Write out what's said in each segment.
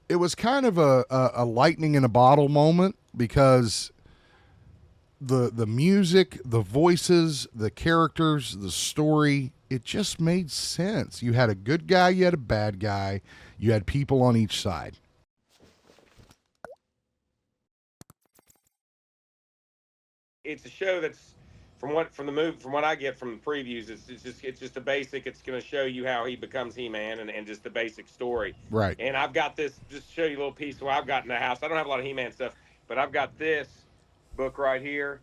it was kind of a lightning in a bottle moment because the music, the voices, the characters, the story, it just made sense. You had a good guy, you had a bad guy, you had people on each side. It's a show that's from what I get from the previews, it's just a basic. It's going to show you how he becomes He-Man and just the basic story. Right. And I've got this, just to show you a little piece of what I've got in the house. I don't have a lot of He-Man stuff, but I've got this book right here.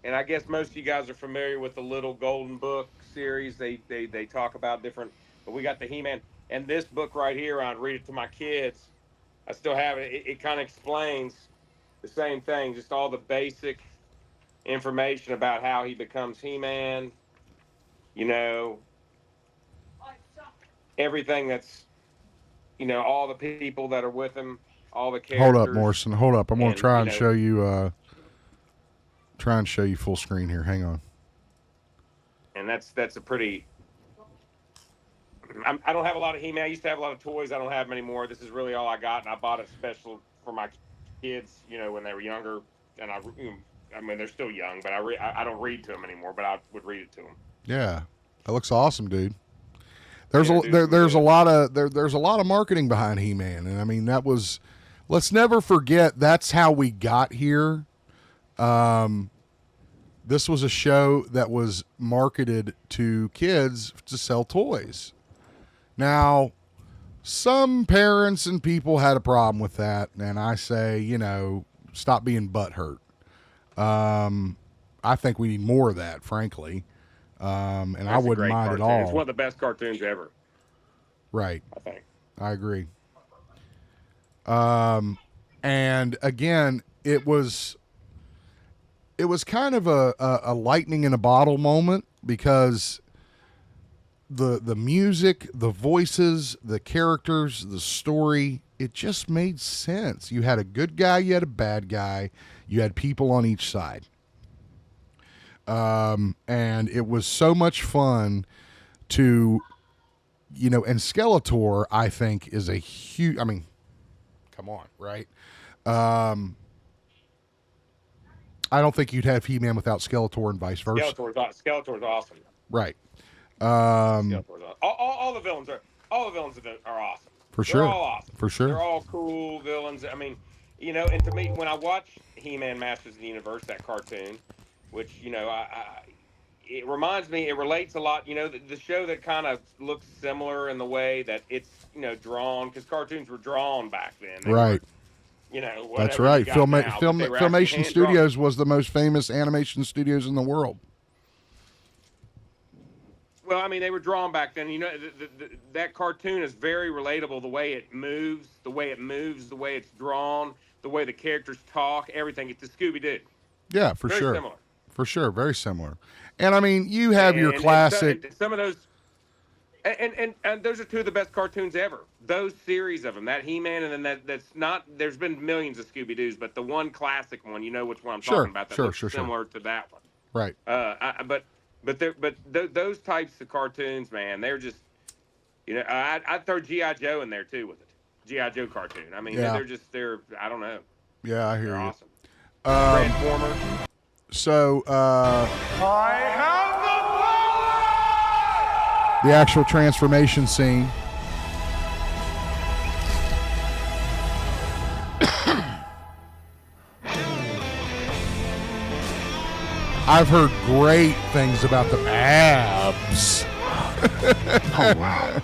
And I guess most of you guys are familiar with the Little Golden Book series. They talk about different, but we got the He-Man. And this book right here, I'd read it to my kids. I still have it. It kind of explains the same thing, just all the basic information about how he becomes He-Man, you know, everything that's, you know, all the people that are with him, all the characters. Hold up, Morrison. Hold up. I'm going to try and show you full screen here. Hang on. And that's a pretty, I don't have a lot of He-Man. I used to have a lot of toys. I don't have them anymore. This is really all I got, and I bought it special for my kids, you know, when they were younger, and I mean, they're still young, but I don't read to them anymore, but I would read it to them. Yeah, that looks awesome, dude. There's a lot of marketing behind He-Man, and I mean that was. Let's never forget that's how we got here. This was a show that was marketed to kids to sell toys. Now, some parents and people had a problem with that, and I say, you know, stop being butthurt. I think we need more of that, frankly. And that's I wouldn't mind cartoon. At all. It's one of the best cartoons ever. Right. I think. I agree. And again, it was kind of a lightning in a bottle moment because the music, the voices, the characters, the story, it just made sense. You had a good guy, you had a bad guy, you had people on each side. And it was so much fun to, you know, and Skeletor, I think, is a huge, I mean, come on, right? I don't think you'd have He-Man without Skeletor and vice versa. Skeletor's awesome. Right. All the villains are awesome. For sure. They're all awesome. For sure. They're all cool villains. I mean, you know, and to me, when I watch He-Man Masters of the Universe, that cartoon, which, you know, it reminds me, it relates a lot, you know, the show that kind of looks similar in the way that it's, you know, drawn, because cartoons were drawn back then. Right. You know, that's right. Filmation Studios was the most famous animation studios in the world. Well, I mean, they were drawn back then. You know, that cartoon is very relatable. The way it moves, the way it's drawn, the way the characters talk, everything. It's a Scooby-Doo. Yeah, for very sure. Similar. For sure, very similar. And I mean, you have your classic. And some of those, and those are two of the best cartoons ever. Those series of them, that He-Man, and then that's not. There's been millions of Scooby-Doos, but the one classic one, you know which one I'm talking about. That looks similar to that one. Right. But those types of cartoons, man, they're just, you know, I'd throw G.I. Joe in there too with it. G.I. Joe cartoon. I mean, they're I don't know. Yeah, I hear they're you. Awesome. Transformers. So, I have the actual transformation scene. I've heard great things about the abs. Oh, wow.